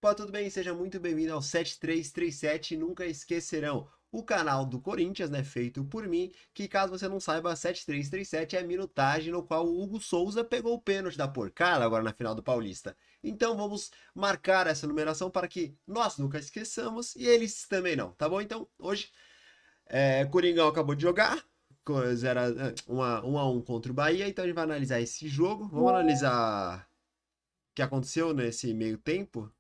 Opa, tudo bem? Seja muito bem-vindo ao 7337 Nunca Esquecerão, o canal do Corinthians, né, feito por mim, que caso você não saiba, 7337 é a minutagem no qual o Hugo Souza pegou o pênalti da porcada agora na final do Paulista. Então vamos marcar essa numeração para que nós nunca esqueçamos e eles também não, tá bom? Então hoje, Coringão acabou de jogar, 1 a 1 contra o Bahia, então a gente vai analisar esse jogo, vamos analisar o que aconteceu nesse meio tempo.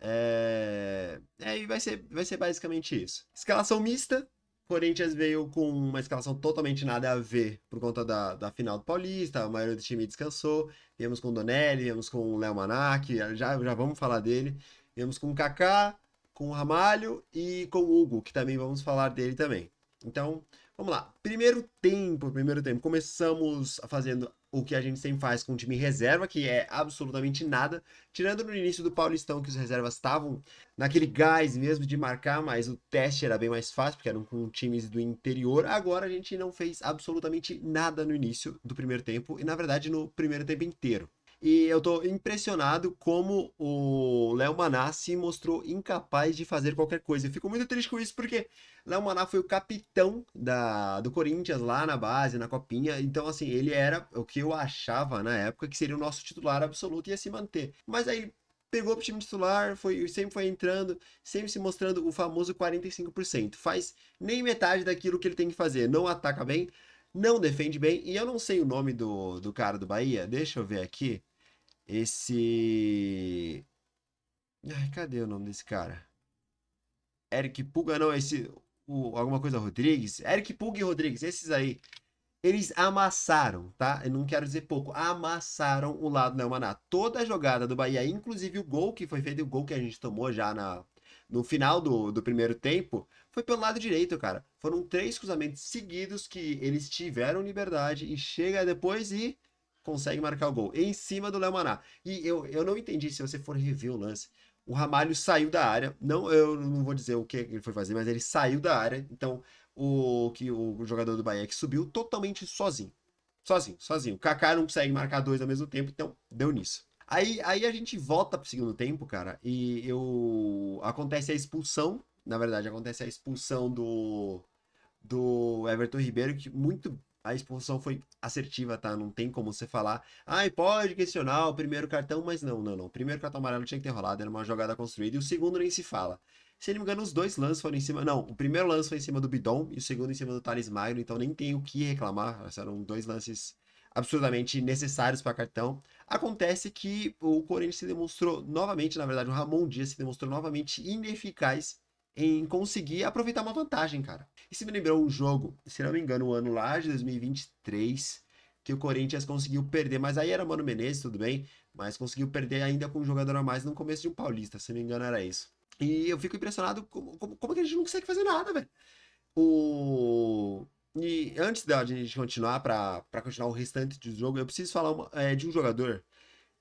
E vai ser basicamente isso. Escalação mista. Corinthians veio com uma escalação totalmente nada a ver por conta da final do Paulista. A maioria do time descansou. Viemos com o Donelli, viemos com o Léo Manac, já vamos falar dele. Viemos com o Kaká, com o Ramalho e com o Hugo, que também vamos falar dele também. Então, vamos lá. Primeiro tempo. Começamos fazendo o que a gente sempre faz com o time reserva, que é absolutamente nada. Tirando no início do Paulistão, que os reservas estavam naquele gás mesmo de marcar, mas o teste era bem mais fácil, porque eram com times do interior. Agora a gente não fez absolutamente nada no início do primeiro tempo, e na verdade no primeiro tempo inteiro. E eu tô impressionado como o Léo Maná se mostrou incapaz de fazer qualquer coisa. Eu fico muito triste com isso, porque Léo Maná foi o capitão do Corinthians lá na base, na copinha. Então, assim, ele era o que eu achava na época que seria o nosso titular absoluto e ia se manter. Mas aí pegou pro time titular, sempre foi entrando, sempre se mostrando o famoso 45%. Faz nem metade daquilo que ele tem que fazer. Não ataca bem, não defende bem. E eu não sei o nome do cara do Bahia. Deixa eu ver aqui. Esse. Ai, cadê o nome desse cara? Eric Puga, não, alguma coisa Rodrigues? Eric Puga e Rodrigues, esses aí. Eles amassaram, tá? Eu não quero dizer pouco. Amassaram o lado do Neomaná. Toda a jogada do Bahia, inclusive o gol que foi feito, o gol que a gente tomou já no final do primeiro tempo, foi pelo lado direito, cara. Foram 3 cruzamentos seguidos que eles tiveram liberdade e chega depois e consegue marcar o gol. Em cima do Léo Maná. E eu não entendi, se você for rever o lance. O Ramalho saiu da área. Não, eu não vou dizer o que ele foi fazer, mas ele saiu da área. Então, o jogador do Bahia que subiu totalmente sozinho. Sozinho. O Kaká não consegue marcar dois ao mesmo tempo, então deu nisso. Aí a gente volta pro segundo tempo, cara, e acontece a expulsão. Na verdade, acontece a expulsão do Everton Ribeiro, que muito. A expulsão foi assertiva, tá? Não tem como você falar. Ai, pode questionar o primeiro cartão, mas não. O primeiro cartão amarelo tinha que ter rolado, era uma jogada construída. E o segundo nem se fala. Se não me engano, os dois lances foram em cima. Não, o primeiro lance foi em cima do Bidon e o segundo em cima do Thales Magno, então nem tem o que reclamar. Eram dois lances absurdamente necessários para cartão. Acontece que o Corinthians se demonstrou novamente, na verdade, o Ramon Dias se demonstrou novamente ineficaz em conseguir aproveitar uma vantagem, cara. E se me lembrou um jogo, se não me engano, o ano lá de 2023, que o Corinthians conseguiu perder, mas aí era Mano Menezes, tudo bem, mas conseguiu perder ainda com um jogador a mais no começo de um Paulista, se não me engano era isso. E eu fico impressionado como que a gente não consegue fazer nada, velho. E antes da gente continuar, pra continuar o restante do jogo, eu preciso falar de um jogador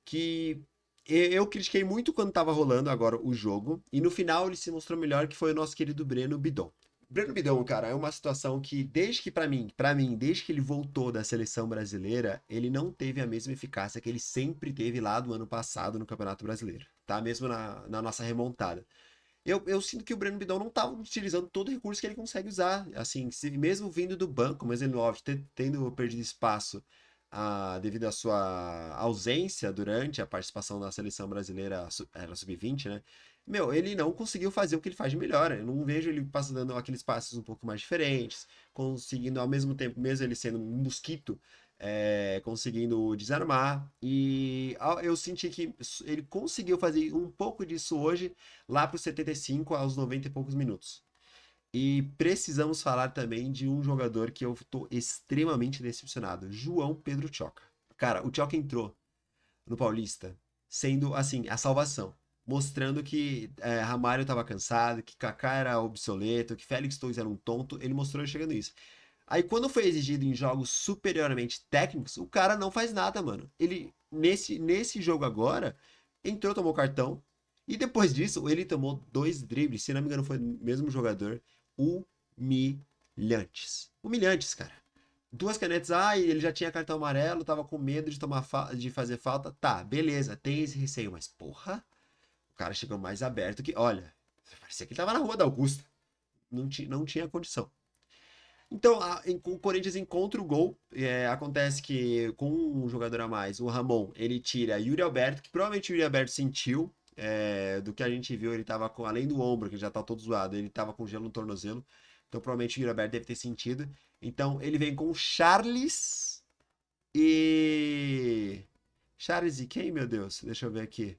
que eu critiquei muito quando tava rolando agora o jogo, e no final ele se mostrou melhor, que foi o nosso querido Breno Bidon. Breno Bidon, cara, é uma situação que desde que pra mim, desde que ele voltou da seleção brasileira, ele não teve a mesma eficácia que ele sempre teve lá do ano passado no Campeonato Brasileiro, tá? Mesmo na nossa remontada. Eu sinto que o Breno Bidon não estava utilizando todo o recurso que ele consegue usar. Assim, mesmo vindo do banco, mas ele, óbvio, tendo perdido espaço devido à sua ausência durante a participação na seleção brasileira, era sub-20, né? Meu, ele não conseguiu fazer o que ele faz de melhor. Eu não vejo ele dando aqueles passos um pouco mais diferentes, conseguindo ao mesmo tempo, mesmo ele sendo um mosquito, conseguindo desarmar. E eu senti que ele conseguiu fazer um pouco disso hoje, lá para os 75, aos 90 e poucos minutos. E precisamos falar também de um jogador que eu tô extremamente decepcionado, João Pedro Tchoca. Cara, o Tchoca entrou no Paulista sendo, assim, a salvação. Mostrando que Ramalho estava cansado, que Kaká era obsoleto, que Félix Torres era um tonto. Ele mostrou chegando isso. Aí quando foi exigido em jogos superiormente técnicos, o cara não faz nada, mano. Ele, nesse jogo agora, entrou, tomou cartão. E depois disso, ele tomou 2 dribles, se não me engano, foi o mesmo jogador. Humilhantes. Humilhantes, cara. 2 canetas, ele já tinha cartão amarelo, tava com medo de fazer falta. Tá, beleza, tem esse receio, mas porra, O cara chegou mais aberto que, olha, parecia que ele tava na Rua da Augusta. Não tinha condição. Então, o Corinthians encontra o gol. Acontece que com um jogador a mais, o Ramon, ele tira Yuri Alberto, que provavelmente o Yuri Alberto sentiu. Do que a gente viu, ele tava com, além do ombro, que já tá todo zoado, ele tava com gelo no tornozelo. Então, provavelmente o Yuri Alberto deve ter sentido. Então, ele vem com Charles e. Charles e quem, meu Deus? Deixa eu ver aqui.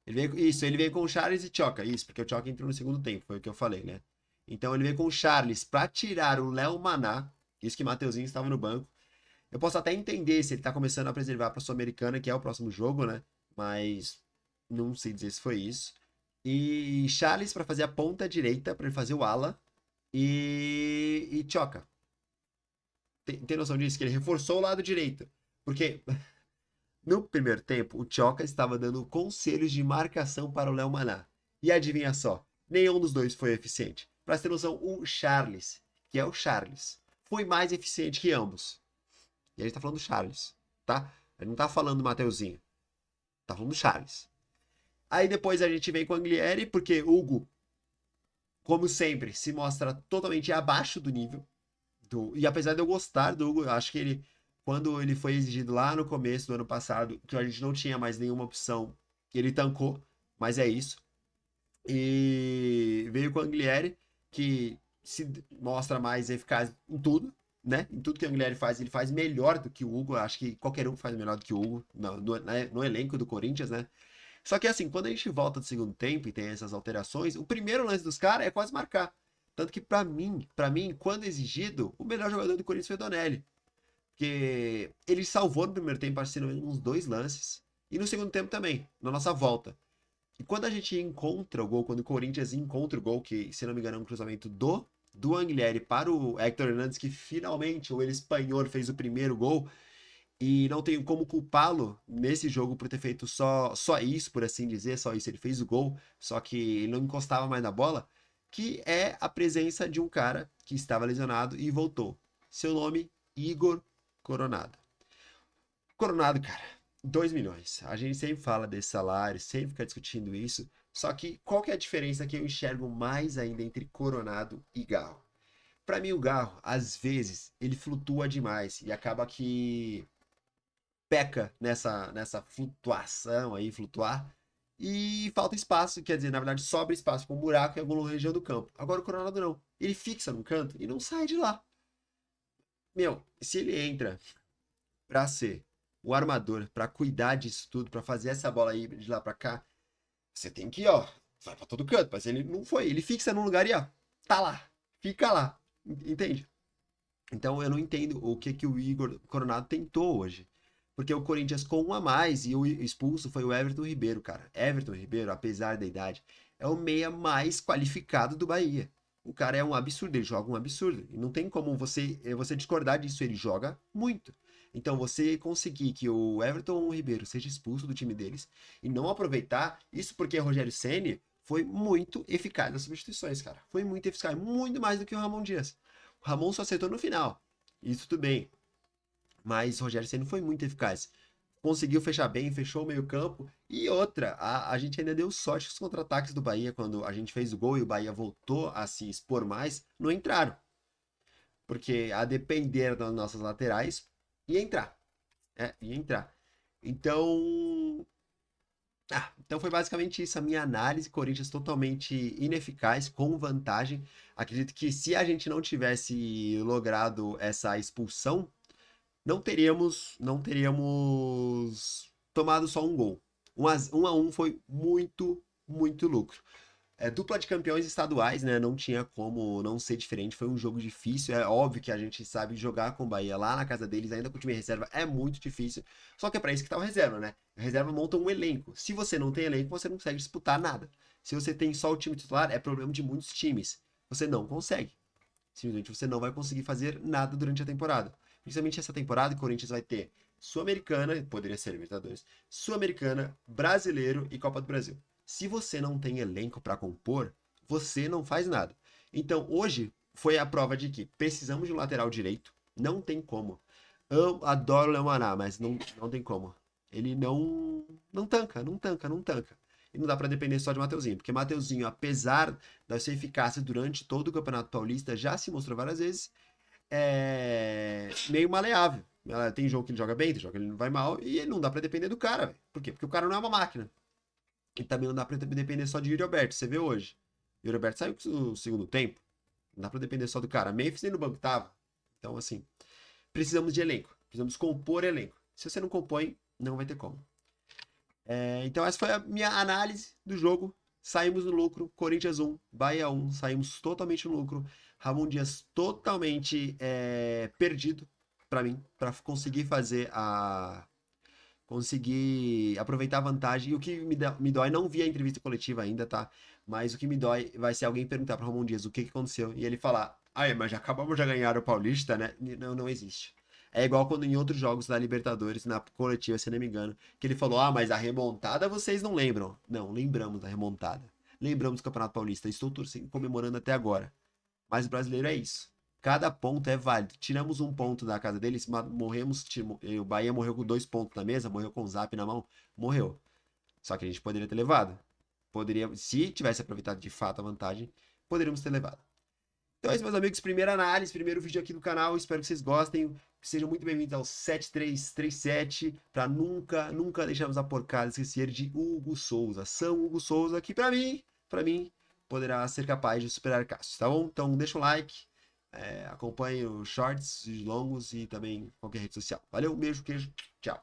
Ele veio com o Charles e Choca. Isso, porque o Choca entrou no segundo tempo, foi o que eu falei, né? Então ele veio com o Charles pra tirar o Léo Maná. Isso que o Mateuzinho estava no banco. Eu posso até entender se ele tá começando a preservar pra Sul-Americana, que é o próximo jogo, né? Mas não sei dizer se foi isso. E Charles pra fazer a ponta direita, pra ele fazer o ala. E Choca. Tem noção disso? Que ele reforçou o lado direito. Porque no primeiro tempo, o Choca estava dando conselhos de marcação para o Léo Maná. E adivinha só, nenhum dos dois foi eficiente. Para ter noção, o Charles, que é o Charles, foi mais eficiente que ambos. E a gente tá falando do Charles, tá? A gente não tá falando do Mateuzinho. Tá falando do Charles. Aí depois a gente vem com o Anglieri, porque Hugo, como sempre, se mostra totalmente abaixo do nível. E apesar de eu gostar do Hugo, eu acho que ele, quando ele foi exigido lá no começo do ano passado, que a gente não tinha mais nenhuma opção, ele tancou, mas é isso. E veio com o Anglieri, que se mostra mais eficaz em tudo, né? Em tudo que o Anglieri faz, ele faz melhor do que o Hugo. Eu acho que qualquer um faz melhor do que o Hugo no elenco do Corinthians, né? Só que assim, quando a gente volta do segundo tempo e tem essas alterações, o primeiro lance dos caras é quase marcar. Tanto que pra mim, quando exigido, o melhor jogador do Corinthians foi o Donelli. Porque ele salvou no primeiro tempo, acho que uns dois lances. E no segundo tempo também, na nossa volta. E quando a gente encontra o gol, quando o Corinthians encontra o gol, que se não me engano é um cruzamento do Anglieri para o Hector Hernandes, que finalmente o ele espanhol fez o primeiro gol. E não tenho como culpá-lo nesse jogo por ter feito só isso, por assim dizer, só isso. Ele fez o gol, só que ele não encostava mais na bola, que é a presença de um cara que estava lesionado e voltou. Seu nome, Igor Coronado. Coronado, cara, 2 milhões. A gente sempre fala desse salário, sempre fica discutindo isso. Só que qual que é a diferença que eu enxergo mais ainda entre Coronado e Garro? Pra mim, o Garro, às vezes, ele flutua demais e acaba que peca nessa flutuação aí, flutuar, e falta espaço, quer dizer, na verdade sobra espaço para um buraco em alguma região do campo. Agora o Coronado não. Ele fixa num canto e não sai de lá. Meu, se ele entra pra ser o armador, pra cuidar disso tudo, pra fazer essa bola aí de lá pra cá, você tem que, ó, vai pra todo canto, mas ele não foi. Ele fixa num lugar e, ó, tá lá, fica lá, entende? Então eu não entendo o que o Igor Coronado tentou hoje. Porque o Corinthians com um a mais e o expulso foi o Everton Ribeiro, cara. Everton Ribeiro, apesar da idade, é o meia mais qualificado do Bahia. O cara é um absurdo, ele joga um absurdo. E não tem como você discordar disso, ele joga muito. Então você conseguir que o Everton Ribeiro seja expulso do time deles e não aproveitar, isso porque o Rogério Ceni foi muito eficaz nas substituições, cara. Foi muito eficaz, muito mais do que o Ramon Dias. O Ramon só acertou no final. Isso tudo bem. Mas o Rogério Ceni foi muito eficaz. Conseguiu fechar bem, fechou o meio-campo. E outra, a gente ainda deu sorte que os contra-ataques do Bahia, quando a gente fez o gol e o Bahia voltou a se expor mais, não entraram. Porque a depender das nossas laterais, ia entrar. Ia entrar. Então. Então foi basicamente isso a minha análise. Corinthians totalmente ineficaz, com vantagem. Acredito que se a gente não tivesse logrado essa expulsão, não teríamos tomado só um gol. 1 a 1 foi muito, muito lucro. Dupla de campeões estaduais, né? Não tinha como não ser diferente. Foi um jogo difícil. É óbvio que a gente sabe jogar com o Bahia lá na casa deles, ainda com o time reserva, é muito difícil. Só que é pra isso que tá o reserva, né? A reserva monta um elenco. Se você não tem elenco, você não consegue disputar nada. Se você tem só o time titular, é problema de muitos times. Você não consegue. Simplesmente você não vai conseguir fazer nada durante a temporada. Principalmente essa temporada, o Corinthians vai ter Sul-Americana, poderia ser Libertadores, Sul-Americana, Brasileiro e Copa do Brasil. Se você não tem elenco para compor, você não faz nada. Então, hoje foi a prova de que precisamos de um lateral direito, não tem como. Eu adoro o Leomaná, mas não tem como. Ele não tanca, não tanca, não tanca. E não dá pra depender só de Mateuzinho, porque Mateuzinho, apesar da sua eficácia durante todo o Campeonato Paulista, já se mostrou várias vezes meio maleável. Tem jogo que ele joga bem, tem jogo que ele não vai mal, e não dá pra depender do cara, velho. Por quê? Porque o cara não é uma máquina. E também não dá pra depender só de Yuri Alberto. Você vê hoje. Yuri Alberto saiu no segundo tempo. Não dá pra depender só do cara. Memphis nem no banco tava. Então, assim, precisamos de elenco. Precisamos compor elenco. Se você não compõe, não vai ter como. Então, essa foi a minha análise do jogo. Saímos no lucro. Corinthians 1, Bahia 1. Saímos totalmente no lucro. Ramon Dias totalmente perdido pra mim. Pra conseguir fazer a conseguir aproveitar a vantagem. E o que me dói, não vi a entrevista coletiva ainda, tá? Mas o que me dói vai ser alguém perguntar para Ramon Dias o que aconteceu e ele falar: "Ah, mas já acabamos de ganhar o Paulista, né?" Não, não existe. É igual quando em outros jogos da Libertadores, na coletiva, se não me engano, que ele falou: "Ah, mas a remontada vocês não lembram." Não, lembramos da remontada. Lembramos do Campeonato Paulista. Estou torcendo, comemorando até agora. Mas o brasileiro é isso. Cada ponto é válido. Tiramos um ponto da casa deles, morremos. O Bahia morreu com 2 pontos na mesa, morreu com o Zap na mão, morreu. Só que a gente poderia ter levado. Poderia, se tivesse aproveitado de fato a vantagem, poderíamos ter levado. Então é isso, meus amigos. Primeira análise, primeiro vídeo aqui do canal. Espero que vocês gostem. Sejam muito bem-vindos ao 7337. Para nunca, nunca deixarmos a porcada esquecer de Hugo Souza. São Hugo Souza, que para mim, poderá ser capaz de superar Cássio, tá bom? Então deixa o like, acompanhe os shorts, os longos e também qualquer rede social. Valeu, um beijo, queijo, tchau.